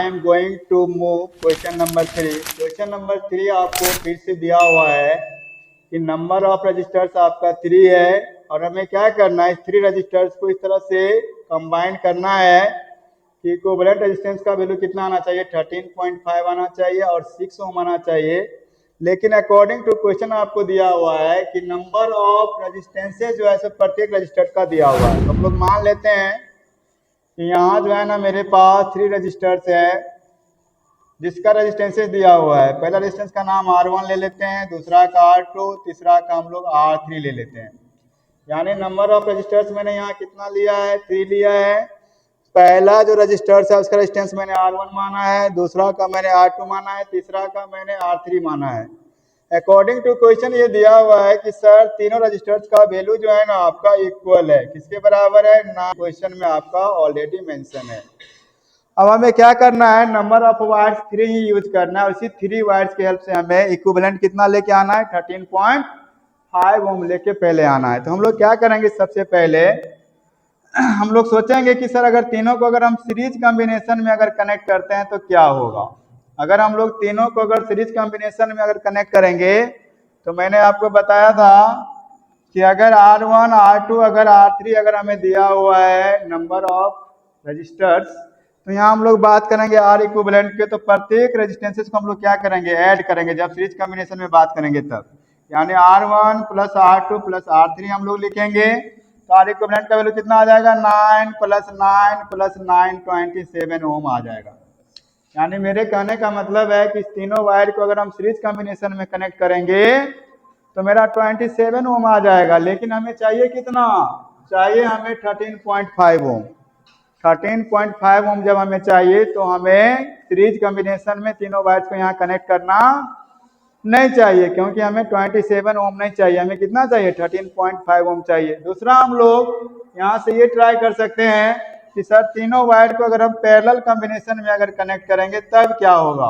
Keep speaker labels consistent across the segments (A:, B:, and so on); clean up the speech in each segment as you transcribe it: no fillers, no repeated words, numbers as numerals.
A: M going to move question number 3। Question number 3 आपको फिर से दिया हुआ है कि नंबर ऑफ रजिस्टर्स आपका 3 है और हमें क्या करना है, इस 3 रजिस्टर्स को इस तरह से कंबाइन करना है कि इक्विवेलेंट रेजिस्टेंस का वैल्यू कितना आना चाहिए, 13.5 आना चाहिए और 6 ओम आना चाहिए। लेकिन अकॉर्डिंग टू क्वेश्चन आपको दिया हुआ है कि नंबर ऑफ रजिस्टेंसेज जो है सो प्रत्येक रजिस्टर का दिया हुआ है। तो हम लोग मान लेते हैं कि यहाँ जो है ना मेरे पास 3 रजिस्टर्स है जिसका रेजिस्टेंसेज दिया हुआ है। पहला रेजिस्टेंस का नाम R1 ले लेते हैं, दूसरा का R2, तीसरा का हम लोग R3 ले लेते हैं। यानी नंबर ऑफ रजिस्टर्स मैंने यहाँ कितना लिया है, 3 लिया है। पहला जो रजिस्टर्स है उसका रेजिस्टेंस मैंने R1 माना है, दूसरा का मैंने R2 माना है, तीसरा का मैंने R3 माना है। अकॉर्डिंग टू क्वेश्चन ये दिया हुआ है कि सर तीनों रजिस्टर्स का वैल्यू जो है ना आपका इक्वल है, किसके बराबर है ना, क्वेश्चन में आपका ऑलरेडी मेंशन है। अब हमें क्या करना है, number of wires 3 he use करना है और इसी 3 वायर्स की हेल्प से हमें इक्विवेलेंट कितना लेके आना है, 13.5 ओम लेके पहले आना है। तो हम लोग क्या करेंगे, सबसे पहले हम लोग सोचेंगे कि सर अगर तीनों को अगर हम सीरीज कॉम्बिनेशन में अगर कनेक्ट करते हैं तो क्या होगा। अगर हम लोग तीनों को अगर सीरीज कॉम्बिनेशन में अगर कनेक्ट करेंगे तो मैंने आपको बताया था कि अगर R1 R2 अगर R3 अगर हमें दिया हुआ है नंबर ऑफ रजिस्टर्स, तो यहाँ हम लोग बात करेंगे R इक्विवेलेंट के, तो प्रत्येक रेजिस्टेंसेस को हम लोग क्या करेंगे, ऐड करेंगे जब सीरीज कॉम्बिनेशन में बात करेंगे तब। यानी R1 plus R2 plus R3 हम लोग लिखेंगे तो R इक्विवेलेंट का वैल्यू कितना आ जाएगा, 9 प्लस 9 प्लस 9 27 ओम आ जाएगा। यानी मेरे कहने का मतलब है कि इस तीनों वायर को अगर हम सीरीज कॉम्बिनेशन में कनेक्ट करेंगे तो मेरा 27 ओम आ जाएगा। लेकिन हमें चाहिए कितना, चाहिए हमें 13.5 ओम। 13.5 ओम जब हमें चाहिए तो हमें सीरीज कॉम्बिनेशन में तीनों वायर्स को यहाँ कनेक्ट करना नहीं चाहिए, क्योंकि हमें 27 ओम नहीं चाहिए, हमें कितना चाहिए, 13.5 ओम चाहिए। दूसरा हम लोग यहाँ से ये ट्राई कर सकते हैं कि सर तीनों वायर को अगर हम पैरेलल कॉम्बिनेशन में अगर कनेक्ट करेंगे तब क्या होगा।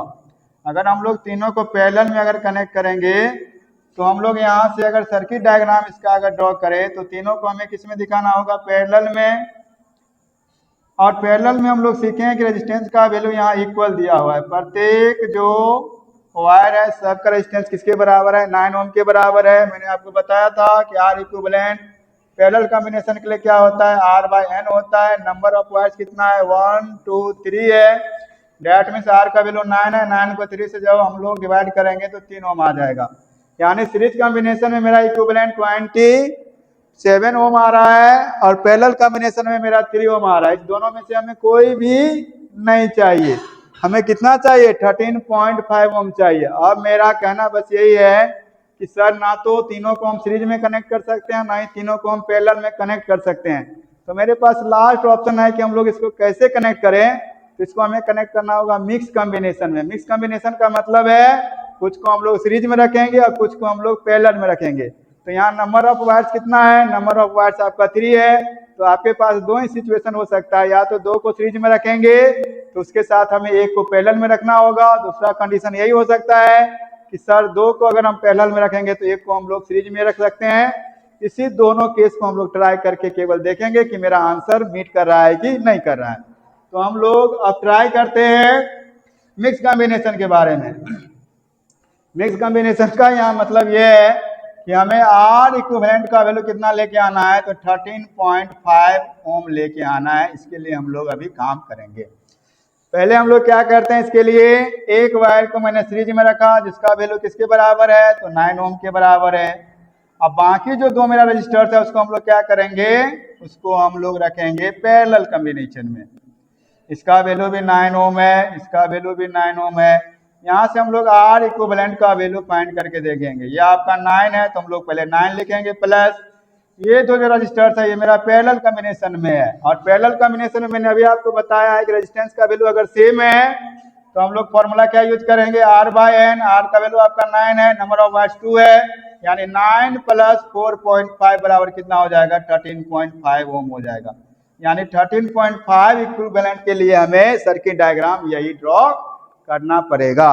A: अगर हम लोग तीनों को पैरेलल में अगर कनेक्ट करेंगे तो हम लोग यहाँ से अगर सर्किट डायग्राम इसका अगर ड्रॉ करें तो तीनों को हमें किस में दिखाना होगा, पैरेलल में। और पैरेलल में हम लोग सीखें कि रेजिस्टेंस का वैल्यू यहाँ इक्वल दिया हुआ है। प्रत्येक जो वायर है सबका रेजिस्टेंस किसके बराबर है, 9 ओम के बराबर है। मैंने आपको बताया था कि R इक्विवेलेंट पैरेलल कॉम्बिनेशन के लिए क्या होता है, R/N होता है। नंबर ऑफ वायर्स कितना है, 1 2 3 है। डेट मीन्स R का वैल्यू 9 है, 9 को 3 से जब हम लोग डिवाइड करेंगे तो 3 ओम आ जाएगा। यानी सीरीज कॉम्बिनेशन में मेरा इक्विवेलेंट 27 ओम आ रहा है और पैरेलल कॉम्बिनेशन में मेरा 3 ओम आ रहा है। इस दोनों में से हमें कोई भी नहीं चाहिए, हमें कितना चाहिए, 13.5 ओम चाहिए। अब मेरा कहना बस यही है कि सर ना तो तीनों को हम सीरीज में कनेक्ट कर सकते हैं, ना ही तीनों को हम पैरेलल में कनेक्ट कर सकते हैं। तो मेरे पास लास्ट ऑप्शन है कि हम लोग इसको कैसे कनेक्ट करें। तो इसको हमें कनेक्ट करना होगा मिक्स कॉम्बिनेशन में। मिक्स कॉम्बिनेशन का मतलब है कुछ को हम लोग सीरीज में रखेंगे और कुछ को हम लोग पैरेलल में रखेंगे। तो यहाँ नंबर ऑफ वायर्स कितना है, नंबर ऑफ वायर्स आपका 3 है। तो आपके पास दो ही सिचुएशन हो सकता है, या तो 2 को सीरीज में रखेंगे तो उसके साथ हमें 1 को पैरेलल में रखना होगा। दूसरा कंडीशन यही हो सकता है कि सर 2 को अगर हम पैरेलल में रखेंगे तो 1 को हम लोग सीरीज में रख सकते हैं। इसी दोनों केस को हम लोग ट्राई करके केवल देखेंगे कि मेरा आंसर मीट कर रहा है कि नहीं कर रहा है। तो हम लोग अब ट्राई करते हैं मिक्स कॉम्बिनेशन के बारे में। मिक्स कॉम्बिनेशन का यहाँ मतलब ये है कि हमें R इक्विवेलेंट का वैल्यू कितना लेके आना है, तो 13.5 ओम लेके आना है। इसके लिए हम लोग अभी काम करेंगे। पहले हम लोग क्या करते हैं, इसके लिए एक वायर को मैंने सीरीज में रखा जिसका वैल्यू किसके बराबर है, तो 9 ओम के बराबर है। अब बाकी जो 2 मेरा रजिस्टर्स है उसको हम लोग क्या करेंगे, उसको हम लोग रखेंगे पैरेलल कॉम्बिनेशन में। इसका वैल्यू भी 9 ओम है, इसका वैल्यू भी 9 ओम है। यहाँ से हम लोग R इक्विवेलेंट का वैल्यू फाइंड करके देखेंगे। ये आपका 9 है तो हम लोग पहले 9 लिखेंगे, प्लस ये जो रजिस्टर्स है ये मेरा पैरेलल कॉम्बिनेशन में है। और पैरेलल कॉम्बिनेशन में मैंने अभी आपको बताया है कि रेजिस्टेंस का वैल्यू अगर सेम है तो हम लोग फॉर्मूला क्या यूज करेंगे, R/N। R का वैल्यू आपका 9 है, नंबर ऑफ वायर्स 2 है, यानी 9 प्लस 4.5 बराबर कितना हो जाएगा, 13.5 ओम हो जाएगा। यानी 13.5 इक्विवेलेंट के लिए हमें सर्किट डायग्राम यही ड्रॉ करना पड़ेगा।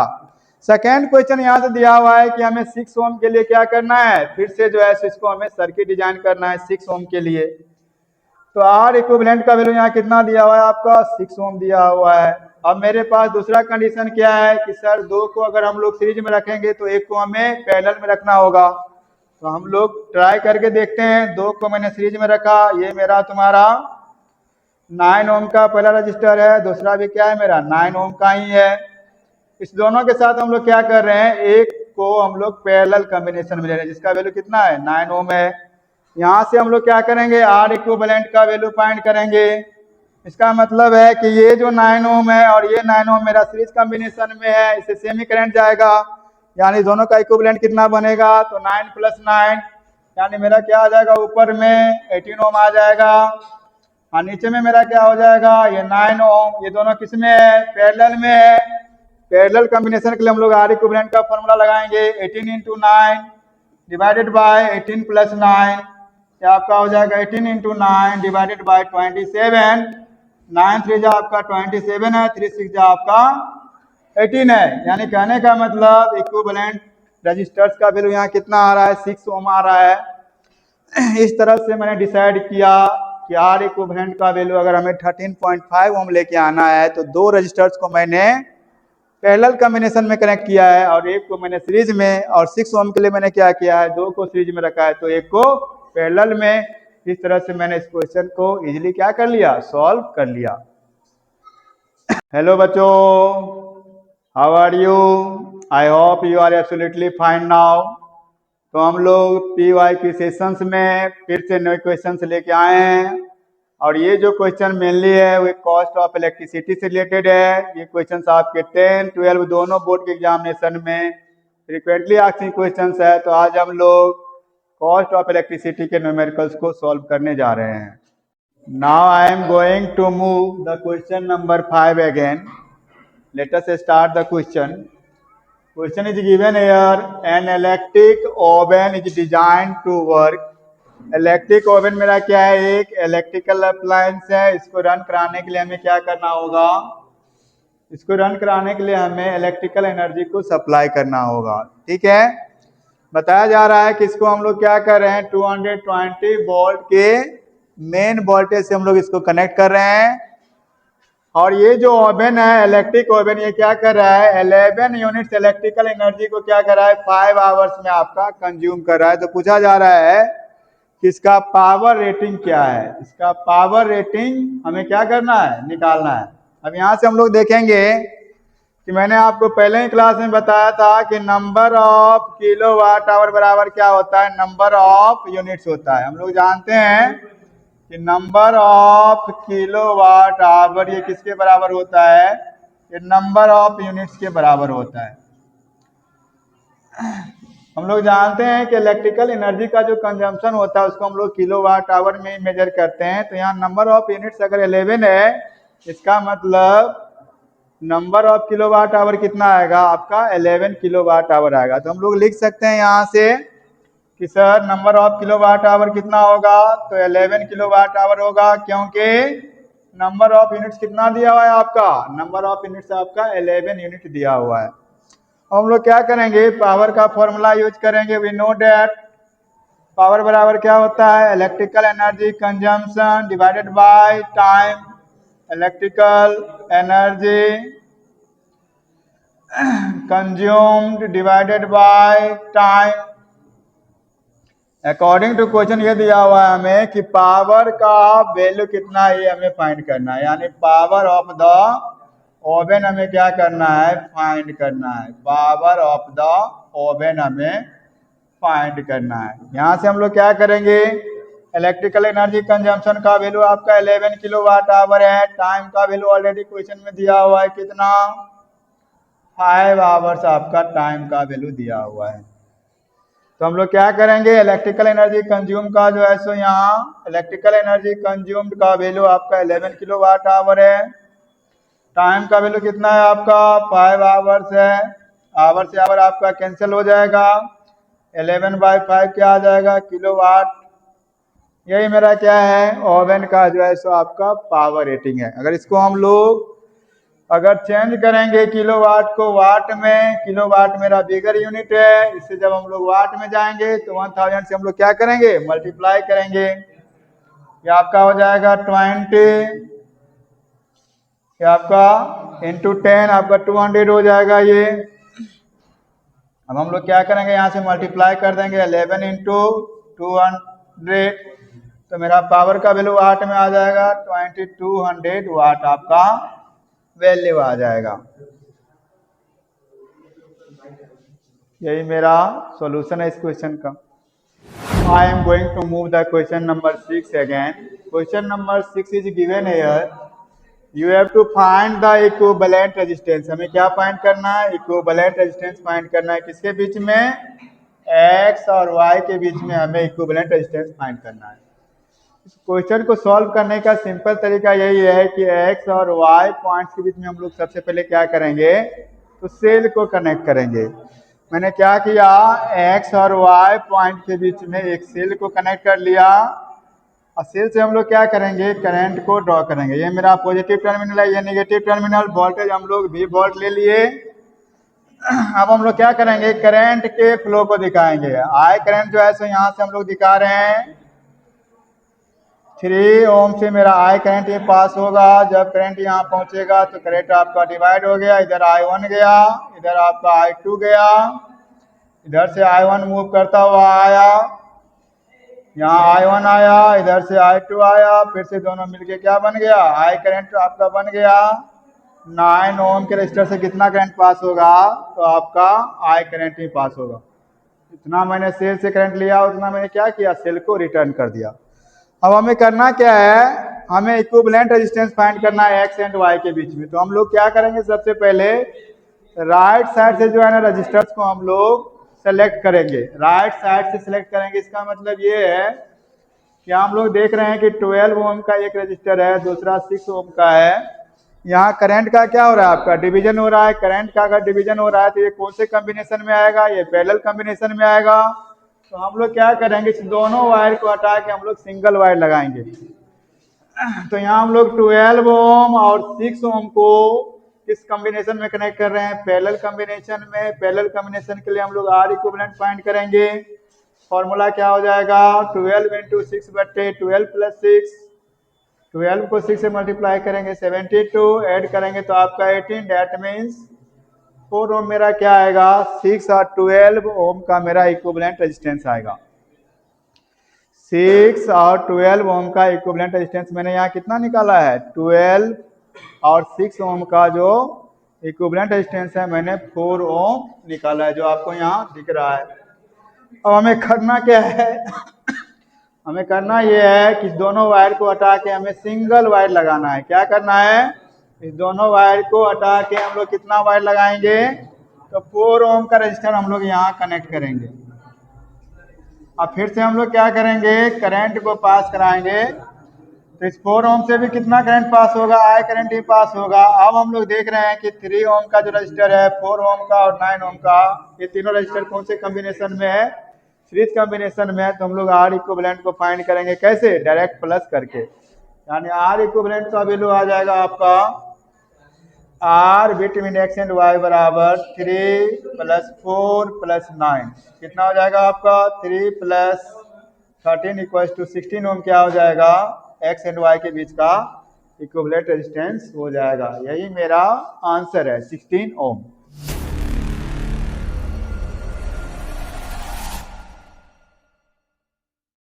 A: सेकेंड क्वेश्चन यहाँ से दिया हुआ है कि हमें 6 ओम के लिए क्या करना है, फिर से जो है इसको हमें सर्किट डिजाइन करना है 6 ओम के लिए। तो R इक्विवेलेंट का वैल्यू यहाँ कितना दिया हुआ है आपका, 6 ओम दिया हुआ है। अब मेरे पास दूसरा कंडीशन क्या है कि सर दो को अगर हम लोग सीरीज में रखेंगे तो एक को हमें पैरेलल में रखना होगा। तो हम लोग ट्राई करके देखते हैं। दो को मैंने सीरीज में रखा, ये मेरा तुम्हारा 9 ओम का पहला रजिस्टर है, दूसरा भी क्या है मेरा 9 ओम का ही है। इस दोनों के साथ हम लोग क्या कर रहे हैं, एक को हम लोग पैरेलल कॉम्बिनेशन में ले रहे हैं जिसका वैल्यू कितना है 9 ओम है। यहाँ से हम लोग क्या करेंगे, आर इक्विवेलेंट का वैल्यू फाइंड करेंगे। इसका मतलब है कि ये जो 9 ओम है और ये 9 ओम मेरा सीरीज कॉम्बिनेशन में है, इससे सेमी करंट जाएगा, यानी दोनों का इक्विवेलेंट कितना बनेगा, तो 9 + 9 यानी मेरा क्या आ जाएगा, ऊपर में 18 ओम आ जाएगा और नीचे में मेरा क्या हो जाएगा, ये 9 ओम। ये दोनों किस में है, पैरेलल में है। पैरेलल कॉम्बिनेशन के लिए हम लोग आर इक्विवेलेंट का फॉर्मूला लगाएंगे, 18 × 9 डिवाइडेड बाय 18 + 9, क्या आपका हो जाएगा 18 × 9 डिवाइडेड बाय 27। 9 3 आपका 27 है, 3 6 आपका 18 है। यानी कहने का मतलब इक्विवेलेंट रजिस्टर्स का वैल्यू यहाँ कितना आ रहा है, 6 ओम आ रहा है। इस तरह से मैंने डिसाइड किया कि आर इक्विवेलेंट का वैल्यू अगर हमें 13.5 ओम लेके आना है तो दो रजिस्टर्स को मैंने पैरेलल कॉम्बिनेशन में कनेक्ट किया है और एक को मैंने सीरीज में, और 6 ओम के लिए मैंने क्या किया है, दो को सीरीज में रखा है तो एक को पैरेलल में। इस तरह से मैंने इस क्वेश्चन को इजीली क्या कर लिया, सॉल्व कर लिया। हेलो बच्चों, how are you, I hope you are absolutely fine now. तो हम लोग पीवाई के सेशंस में फिर से नए क्वेश्चंस लेके आए हैं और ये जो क्वेश्चन मेनली है वो कॉस्ट ऑफ इलेक्ट्रिसिटी से रिलेटेड है। ये क्वेश्चंस आपके 10, 12 दोनों बोर्ड के एग्जामिनेशन में फ्रिक्वेंटली आस्किंग क्वेश्चंस है। तो आज हम लोग कॉस्ट ऑफ इलेक्ट्रिसिटी के न्यूमेरिकल्स को सॉल्व करने जा रहे हैं। Now I am going to move the question number 5 again. Let us start the question. Question is given here. An electric oven is designed to work. Electric oven मेरा क्या है, एक इलेक्ट्रिकल अप्लायंस है। इसको रन कराने के लिए हमें क्या करना होगा, इसको रन कराने के लिए हमें इलेक्ट्रिकल एनर्जी को सप्लाई करना होगा। ठीक है, बताया जा रहा है कि इसको हम लोग क्या कर रहे हैं, 220 वोल्ट के मेन वोल्टेज से हम लोग इसको कनेक्ट कर रहे हैं। और ये जो ओवन है, इलेक्ट्रिक ओवन, ये क्या कर रहा है, 11 यूनिट्स इलेक्ट्रिकल एनर्जी को क्या कर रहा है, 5 आवर्स में आपका कंज्यूम कर रहा है। तो पूछा जा रहा है कि इसका पावर रेटिंग क्या है। इसका पावर रेटिंग हमें क्या करना है, निकालना है। अब यहाँ से हम लोग देखेंगे कि मैंने आपको पहले ही क्लास में बताया था कि नंबर ऑफ किलोवाट आवर बराबर क्या होता है, नंबर ऑफ यूनिट्स होता है। हम लोग जानते हैं कि नंबर ऑफ किलोवाट आवर ये किसके बराबर होता है, ये नंबर ऑफ यूनिट्स के बराबर होता है। हम लोग जानते हैं कि इलेक्ट्रिकल एनर्जी का जो कंजम्पशन होता है उसको हम लोग किलोवाट आवर में मेजर करते हैं। तो यहाँ नंबर ऑफ यूनिट्स अगर 11 है, इसका मतलब नंबर ऑफ किलोवाट आवर कितना आएगा आपका, 11 किलोवाट आवर आएगा। तो हम लोग लिख सकते हैं यहाँ से कि sir number of kilowatt hour कितना होगा, तो 11 किलोवाट आवर होगा, क्योंकि नंबर ऑफ यूनिट्स कितना दिया हुआ है आपका, नंबर ऑफ यूनिट्स आपका 11 यूनिट दिया हुआ है। हम लोग क्या करेंगे, पावर का फॉर्मूला यूज करेंगे। वी नो डेट पावर बराबर क्या होता है, electrical energy consumption divided by time. Electrical energy consumed divided by time. According to question ये दिया हुआ है हमें कि पावर का वैल्यू कितना है, ये हमें फाइंड करना है। यानी पावर ऑफ द ओवन हमें क्या करना है, फाइंड करना है। पावर ऑफ द ओवन हमें फाइंड करना है। यहाँ से हम लोग क्या करेंगे, इलेक्ट्रिकल एनर्जी कंजम्पशन का वैल्यू आपका 11 किलोवाट आवर है। टाइम का वैल्यू ऑलरेडी क्वेश्चन में दिया हुआ है, कितना, 5 आवर्स आपका टाइम का वैल्यू दिया हुआ है। तो हम लोग क्या करेंगे, इलेक्ट्रिकल एनर्जी कंज्यूम का जो है सो यहाँ इलेक्ट्रिकल एनर्जी कंज्यूम्ड का वैल्यू आपका 11 किलोवाट आवर है। टाइम का वैल्यू कितना है आपका, 5 आवर्स है। आवर से आवर आपका कैंसिल हो जाएगा, 11/5 क्या आ जाएगा, किलोवाट। यही मेरा क्या है, ओवन का जो है सो आपका पावर रेटिंग है। अगर इसको हम लोग अगर चेंज करेंगे किलोवाट को वाट में, किलोवाट मेरा बिगर यूनिट है, इससे जब हम लोग वाट में जाएंगे तो 1000 से हम लोग क्या करेंगे, मल्टीप्लाई करेंगे। ये आपका हो जाएगा 20 ये आपका इंटू 10 आपका 200 हो जाएगा ये। अब हम लोग क्या करेंगे, यहाँ से मल्टीप्लाई कर देंगे 11 इंटू 200, तो मेरा पावर का वैल्यू वाट में आ जाएगा 2200 वाट आपका वैल्यू आ जाएगा। यही मेरा सॉल्यूशन है इस क्वेश्चन का। I am going to move the question number 6 again. Question number 6 is given here. You have to find the equivalent resistance. हमें क्या फाइंड करना है, इक्विवेलेंट रेजिस्टेंस फाइंड करना है। किसके बीच में, x और y के बीच में हमें इक्विवेलेंट रेजिस्टेंस फाइंड करना है। इस क्वेश्चन को सॉल्व करने का सिंपल तरीका यही है कि x और y पॉइंट्स के बीच में हम लोग सबसे पहले क्या करेंगे, तो सेल को कनेक्ट करेंगे। मैंने क्या किया, x और y पॉइंट के बीच में एक सेल को कनेक्ट कर लिया और सेल से हम लोग क्या करेंगे, करंट को ड्रॉ करेंगे। ये मेरा पॉजिटिव टर्मिनल है, ये नेगेटिव टर्मिनल। वोल्टेज हम लोग V वोल्ट ले लिए। अब हम लोग क्या करेंगे, करंट के फ्लो को दिखाएंगे। आई करंट जो है सो यहाँ से हम लोग दिखा रहे हैं 3 ओम से मेरा आई करंट ये पास होगा। जब करंट यहाँ पहुंचेगा तो करंट आपका डिवाइड हो गया, इधर I1 गया, इधर आपका I2 गया, इधर से I1 मूव करता हुआ आया, यहाँ I1 आया, इधर से I2 आया, फिर से दोनों मिलके क्या बन गया, आई करंट आपका बन गया। 9 ओम के रजिस्टर से कितना करंट पास होगा, तो आपका आई करंट ही पास होगा। इतना मैंने सेल से करंट लिया, उतना मैंने क्या किया, सेल को रिटर्न कर दिया। अब हमें करना क्या है, हमें इक्विवेलेंट रेजिस्टेंस फाइंड करना है एक्स एंड वाई के बीच में। तो हम लोग क्या करेंगे, सबसे पहले राइट साइड से जो है ना रजिस्टर्स को हम लोग सेलेक्ट करेंगे, राइट साइड से सेलेक्ट करेंगे। इसका मतलब ये है कि हम लोग देख रहे हैं कि 12 ओम का एक रजिस्टर है, दूसरा 6 ओम का है। यहाँ करंट का क्या हो रहा है, आपका डिवीजन हो रहा है। करंट का अगर डिवीजन हो रहा है तो ये कौन से कॉम्बिनेशन में आएगा, ये पैरेलल कॉम्बिनेशन में आएगा। तो हम लोग क्या करेंगे, इस दोनों वायर को हटा के हम लोग सिंगल वायर लगाएंगे। तो यहाँ हम लोग 12 ओम और 6 ओम को किस कॉम्बिनेशन में कनेक्ट कर रहे हैं, पैरेलल कॉम्बिनेशन में। पैरेलल कॉम्बिनेशन के लिए हम लोग आर इक्विवेलेंट फाइंड करेंगे। फॉर्मूला क्या हो जाएगा, 12 इंटू 6 बटे 12 प्लस 6, 12 को 6 से मल्टीप्लाई करेंगे 72, ऐड करेंगे तो आपका 18, डेट मीन्स 4 ओम मेरा क्या आएगा, 6 और 12 ओम का मेरा इक्विवेलेंट रेजिस्टेंस आएगा। 6 और 12 ओम का इक्विवेलेंट रेजिस्टेंस मैंने यहाँ कितना निकाला है, 12 और 6 ओम का जो इक्विवेलेंट रेजिस्टेंस है मैंने 4 ओम निकाला है, जो आपको यहाँ दिख रहा है। अब हमें करना क्या है हमें करना ये है कि दोनों वायर को हटा के हमें सिंगल वायर लगाना है। क्या करना है, इस दोनों वायर को हटा के हम लोग कितना वायर लगाएंगे, तो 4 ओम का रजिस्टर हम लोग यहाँ कनेक्ट करेंगे। अब फिर से हम लोग क्या करेंगे, करंट को पास कराएंगे। तो इस 4 ओम से भी कितना करंट पास होगा, आई करंट ही पास होगा। अब हम लोग देख रहे हैं कि 3 ओम का जो रजिस्टर है, 4 ओम का और 9 ओम का, ये तीनों रजिस्टर कौन से कॉम्बिनेशन में है, सीरीज कॉम्बिनेशन में है। तो हम लोग आर इक्विवेलेंट को फाइंड करेंगे, कैसे, डायरेक्ट प्लस करके। यानी आर इक्विवेलेंट का वैल्यू आ जाएगा आपका R between X and Y बराबर 3 + 4 + 9, कितना हो जाएगा आपका 3 + 13 = 16 ओम क्या हो जाएगा, एक्स एंड वाई के बीच का इक्विवेलेंट रेजिस्टेंस हो जाएगा। यही मेरा आंसर है 16 ओम।